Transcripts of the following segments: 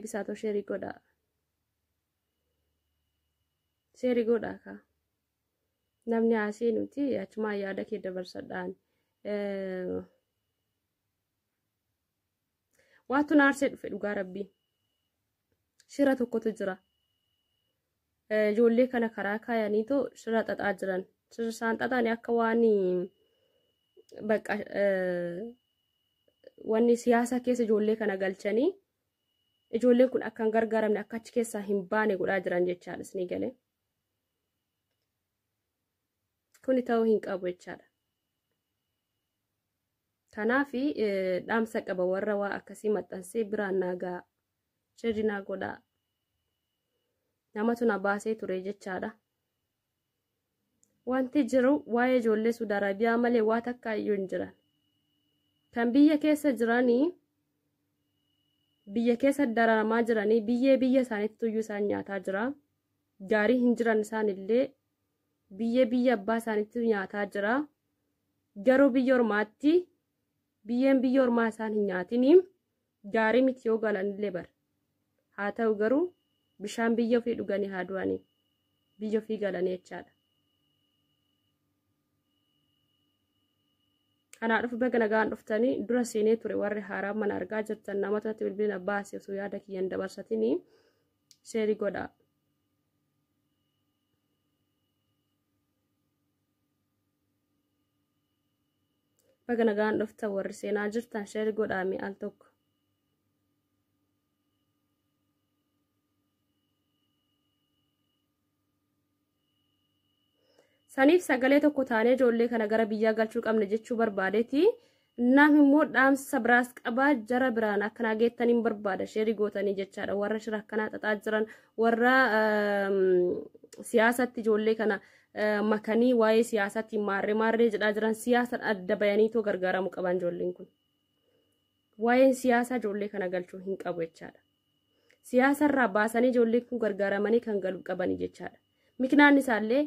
Bisaatoo sheerii godhaa. Sheerii godhaa ka. Namni haasee nuti achuma yaada kee dabarsadhaan. Waatu naarsee dhufe dhugaa rabbiin. Shira tokkotu jira. Ijoollee kana karaa kaayaniitoo shira xaxaa jiran. Shira isaan xaxaanii akka waan bakka wanni siyaasa keessa ijoollee kana galchanii ijoolleen kun akka hin gargaaramne akka achi keessaa hin baane godhaa jiran jechaadha isinii galee. Kuni ta'uu hin qabu jechaadha. Kanaaf dhaamsa qaba warra waa akkasii maxxansee biraan naagaa shirri naa godhaa. Namatu na baasee ture jechaadha. Wanti jiru waa'ee ijoollee Saudi Arabiyaa malee waa takka iyyuu hin jiran. Kan biyya keessa jiranii biyya keessa dararamaa jiranii biyya isaaniitti iyyuu isaan nyaataa jira. Gaarii hin jiran isaan illee biyya abbaa isaaniitti nyaataa jira. Garuu biyya ormaatti biyya ormaa isaan hin nyaatini gaarii miti yoo galan illee bar. Haa ta'u garuu bishaan biyya ofii dhuganii haa du'anii biyya ofii galanii jechaadha. Kanaa dhufu baga nagaan dhuftanii dura seenee ture warri haaraa mana argaa jirtan namootatti bilbilina baasee osoo yaada kiyyan dabarsatanii sheerii godhaa. Baga nagaan dhuftan warri seenaa jirtan sheerii godhaa mi'aal tokko. Saniif sagalee tokko taanee ijoollee kana gara biyyaa galchuu qabna jechuu barbaadeeti. Namni immoo dhaamsa biraas qabaa jara biraan akkanaa geettaniin barbaada sheerii gootanii jechaadha. Warra shira akkanaa xaxaa jiran warra siyaasatti ijoollee kana makanii waa'ee siyaasatti maarree jedhaa jiran siyaasa adda bayaniitoo gargaaramuu qaban ijoolleen kun. Waa'een siyaasa ijoollee kana galchuu hin qabu jechaadha. Siyaasarraa baasanii ijoolleen kun gargaaramanii kan galuu qabanii jechaadha. Miknaan isaallee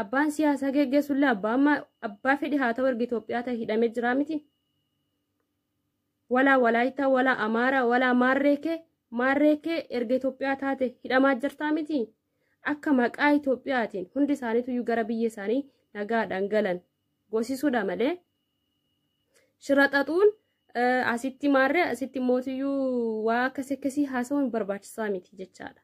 abbaan siyaasa geggeessullee abbaa fedhi haa ta'u erga Itoophiyaa ta'e hidhamee jira miti. Walaa Walaayittaa walaa Amaaraa walaa maarreekee erga Itoophiyaa taate hidhamaa jirtaa miti. Akka maqaa Itoophiyaatiin hundi isaaniitu gara biyya isaanii nagaadhaan galan goosisuudha malee shira xaxuun asitti maarree asitti mootiyyuu waa akkasii haasawuun barbaachisaa miti jechaadha.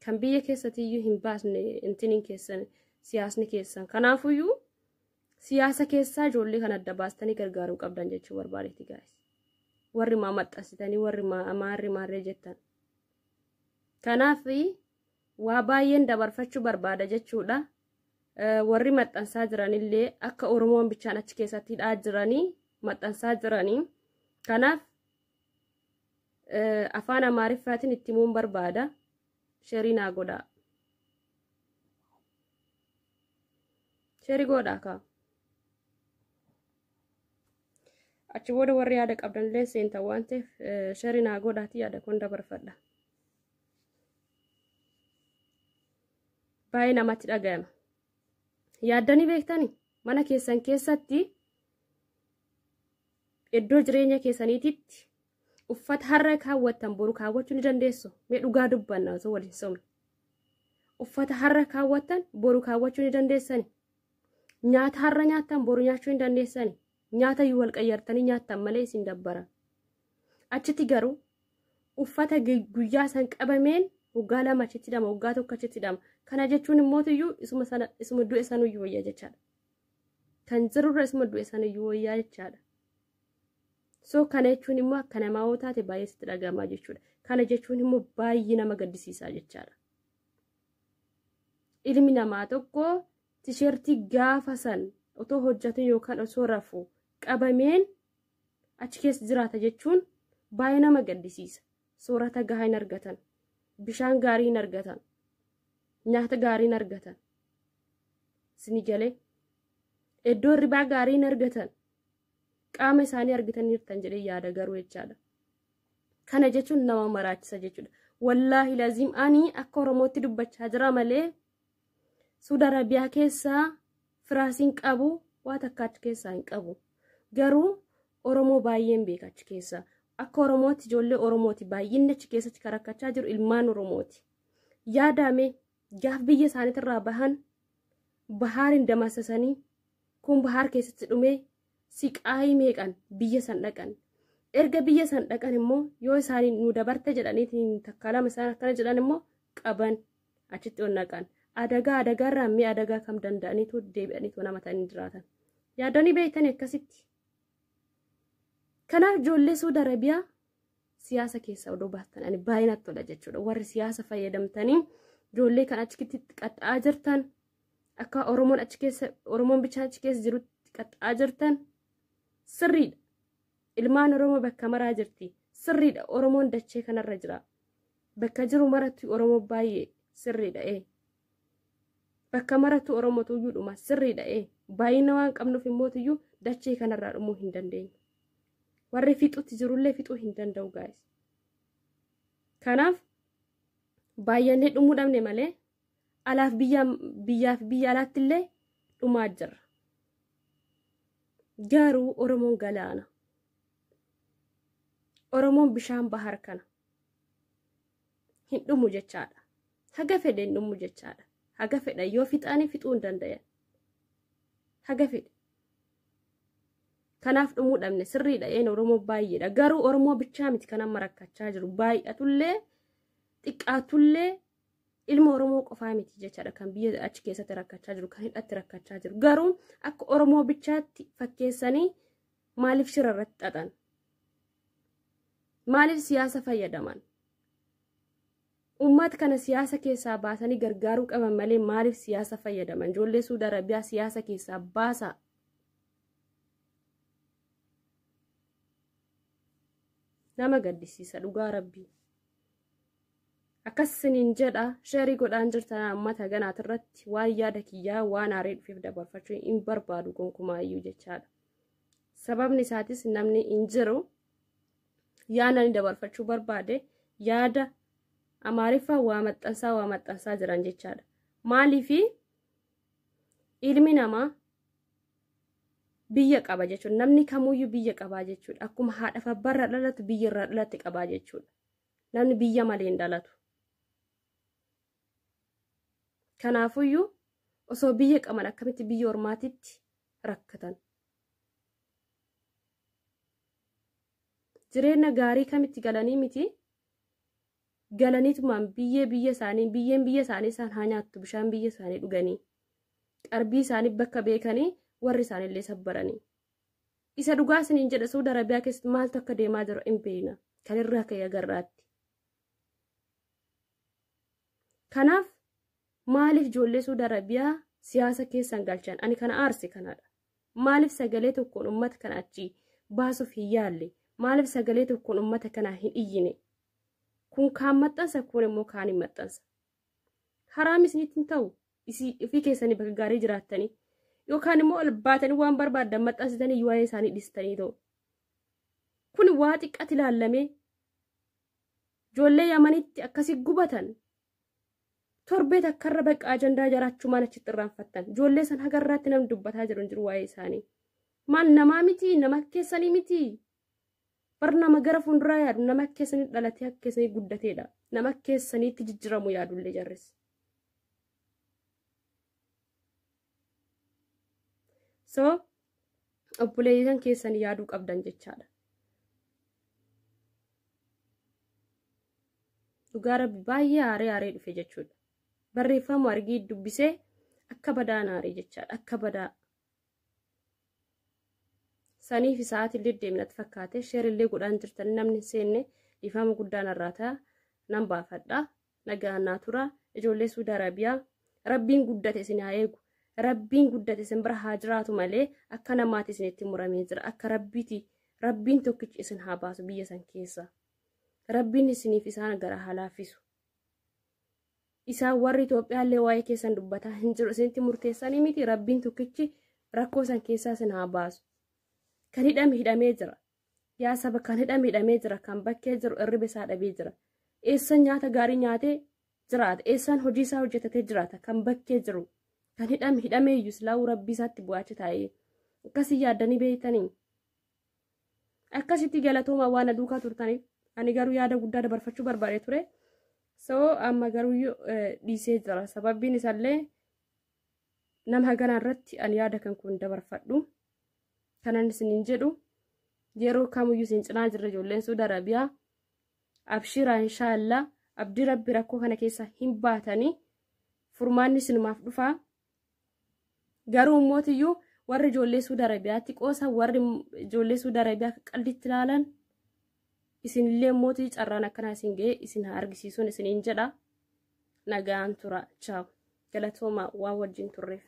Kan biyya keessatti hin baasne intiniin keessan siyaasni keessan kanaafuyyuu siyaasa keessaa ijoollee kan adda baastanii gargaaruu qabdan jechuu barbaadeeti guys. Warri maxxansitanii warri maarree jettan. Kanaaf waa baay'een dabarfachuu barbaada jechuudha. Warri maxxansaa jiranillee akka Oromoon bichaan achi keessatti hidhaa jiranii maxxansaa jiranii. Kanaaf afaan Amaariffaatiin itti himuun barbaada. Sheerii naa godhaa. Sheerii godhaa kaa. Achi booda warri yaada qabdanillee seentan waan ta'eef sheerii naa godhaati yaada kun dabarfadha. Baay'ee namatti dhaga'ama. Yaaddanii beektanii mana keessan keessatti iddoo jireenya keessaniititti uffata har'a kaawwattan boru kaawwachuu ni dandeessu. Mee dhugaa dubbanna osoo waliin somne. Uffata har'a kaawwattan boru kaawwachuu ni dandeessani. Nyaata har'a nyaattan boru nyaachuu ni dandeessani. Nyaata yoo wal qayyartanii nyaattan malee isin dabbara. Achitti garuu uffata guyyaa san qabameen waggaa lama achitti hidhama waggaa tokko achitti hidhama. Kana jechuun immoo isuma du'e sanuyyuu wayyaa jechaadha. Kan jirurra isuma du'e sanuyyuu wayyaa jechaadha. So kana jechuun immoo akka namaa yoo taate baay'ee sitti dhagahamaa jechuudha. Kana jechuun immoo baay'ee nama gaddisiisaa jechaadha. Ilmi namaa tokko tisheertii gaafa san otoo hojjetu yookaan osoo rafu qabameen achi keessa jiraata jechuun baay'ee nama gaddisiisa. Soorata gahaa hin argatan, bishaan gaarii hin argatan, nyaata gaarii hin argatan. Sini galee iddoo ribaa gaarii hin argatan. Qaama isaanii argitanii jirtan jedhee yaada garuu jechaadha. Kana jechuun nama maraachisa jechuudha. Wallaahi laazim ani akka Oromootti dubbachaa jira malee Saudi Arabiyaa keessaa firaasiin qabu waa takka achi keessaa hin qabu. Garuu Oromoo baay'een beeka achi keessa. Akka Oromooti ijoollee Oromooti baay'inni achi keessatti karakkachaa jiru ilmaan Oromooti. Yaadame gaaf biyya isaaniitirraa bahan bahaariin damassasanii kun bahaar keessatti dhumee siqaayii meeqan biyya san dhaqan. Erga biyya san dhaqan immoo yoo isaanii nu dabarte jedhaniitiin takka lama isaan akkana jedhan immoo qaban achitti onnaqan. Adagaarraa mi'a adagaa kam danda'aniitu deebi'aniitu namatanii jiraatan. Yaadanii beektanii akkasitti. Kanaaf ijoollee Suudi Arabiyaa siyaasa keessa odoo baastan ani baay'inatti tola jechuudha. Warri siyaasa fayyadamtanii ijoollee kan achi qaxxaa jirtan akka Oromoon bichaan achi keessa jirutti qaxxaa jirtan sirriidha. Ilmaan Oromoo bakka maraa jirti. Sirriidha. Oromoon dachee kanarra jira. Bakka jiru maratti Oromoo baay'ee sirriidha. Bakka maratti Oromootu iyyuu dhuma sirriidha. Baay'ina waan qabnuuf immoo iyyuu dachee kanarraa dhumuu hin dandeenyu. Warri fixutti jirullee fixuu hin danda'u guys. Kanaaf baay'annee dhumuu dhabne malee alaaf biyyaaf biyya alaatti illee dhumaa jirra. Garuu Oromoon galaana. Oromoon bishaan bahar kana hin dhumu jechaadha. Haga fedhe hin dhumu jechaadha. Haga fedha yoo fixaanii fixuu hin danda'an. Haga fedhe. Kanaaf dhumuu dhabne sirriidha. Oromoo baay'eedha. Garuu Oromoo bichaa miti kan amma rakkachaa jiru. Baay'atullee xiqqaatullee ilma Oromoo qofaa miti jechaadha. Kan biyya achi keessatti rakkachaa jiru. Kan hidhatti rakkachaa jiru. Garuu akka Oromoo bichaatti fakkeessanii maaliif shira irratti xaxan? Maaliif siyaasa fayyadaman? Uummata kana siyaasa keessaa baasanii gargaaruu qaban malee maaliif siyaasa fayyadaman? Ijoollee Suudi Arabiyaa siyaasa keessaa baasaa. Nama gaddisiisa dhugaa Rabbii. Akkasiniin jedha sheerii godhaan jirtan uummata ganaatirratti waan yaada kiyyaa waan aarii dhufeef dabarfachuu hin barbaadu gonkumaayyuu jechaadha. Sababni isaatis namni hin jiru. Yaadani dabarfachuu barbaade yaada Amaariffaa waa maxxansaa jiran jechaadha. Maaliifi ilmi namaa biyya qaba jechuudha. Namni kamuyyuu biyya qabaa jechuudha. Akkuma haadha fi abbaarraa dhalatu biyya irraa dhalatti qabaa jechuudha. Namni biyya malee hin dhalatu. Kanaafuyyuu osoo biyya qaban akkamitti biyya ormaatitti rakkatan? Jireenya gaarii kamitti galanii miti? Galaniitumaan biyya isaanii isaan haa nyaattu bishaan biyya isaanii dhuganii qarbii isaanii bakka beekanii warri isaaniillee sabbaranii. Isa dhugaa isiniin jedha Suudi Arabiyaa keessatti maaltu akka deemaa jiru hin beekna. Kan irraa ka'ee agarraatti. Kanaaf maaliif ijoollee Suudi Arabiyaa siyaasa keessan galchan? Ani kana aarse kanadha. Maaliif sagalee tokkoon uummata kana achi baasuuf hin yaalle? Maaliif sagalee tokkoon uummata kanaa hin iyyine? Kun kaan maxxansa kun immoo kaan hin maxxansa. Haraam isinitti hin ta'u ofii keessanii bakka gaarii jiraattanii yookaan immoo ol baatanii waan barbaadan maxxansitanii waa'ee isaanii dhistanii ta'u. Kun waa xiqqaatti ilaallamee ijoollee Yamanitti akkasii gubatan torbee takkarra bakka ajandaa jiraachuu maal achitti irraanfattan ijoollee san hagarraatti namni dubbataa jiru waa'ee isaanii. Maal namaa miti nama keessanii miti. Nama gara fuulduraa yaadu nama keessanii dhalatee akka keessanii guddateedha. Nama keessaniitti jijjiiramu yaadullee jarris. So obboleeyyan keessanii yaaduu qabdan jechaadha. Dhugaa Rabbi baay'ee aaree dhufe jechuudha. Barreeffama argii dubbisee akka badaan aaree jechaadha. Akka badaa. Saniif sa'aatii illee deemnatti fakkaate sheerillee godhaan jirtan namni seenne dhiifama guddaan irraa nan baafadha. Nagaan naa tura. Ijoollee Suudi Arabiyaa Rabbiin guddate isin haa eegu. Rabbiin guddate isin bira haa jiraatu malee akka namaatti isinitti muramee jira. Akka Rabbiin tokkichi isin haa baasu biyya san keessa. Rabbiin isiniif isaan gara haa laaffisu. Isaan warri Itoophiyaallee waa'ee keessan dubbataa hin jiru isinitti murteessanii miti. Rabbiin tokkichi rakkoo san keessaa isin haa baasu. Kan hidhamee jira. Yaa saba kan hidhamee jira. Kan bakkee jiru irriba isaa dhabee jira. Eessan nyaata gaarii nyaatee jiraata. Eessan hojii isaa hojjetatee jiraata. Kan bakkee jiru. Kan hidhamee iyyuu silaa'uu rabbii isaatti bu'aacha taa'ee. Akkasii yaaddanii beektanii. akkasitti galatooma waan aduukaa turtaniif ani garuu yaada guddaa dabarfachuu barbaade ture so amma garuu dhiisee jira sababbiin isaallee nama haganaa irratti ani yaada kan kun dabarfadhu kanan isiniin jedhu yeroo kamiyyuu isin cinaa jirra ijoolleen Saudi Arabiyaa abshira inshallah abdi rabbi rakkoo kana keessa hin baatanii furmaanni isinumaaf dhufaa garuu mootiyyuu warri ijoollee Saudi Arabiyaatti qoosa warri ijoollee Saudi Arabiyaa qalditti ilaalan isinillee mootii carraan akkana isin ga'e isin argisiisuun isiniin jedha nagaan tura ciao galatooma waan wajjin turreef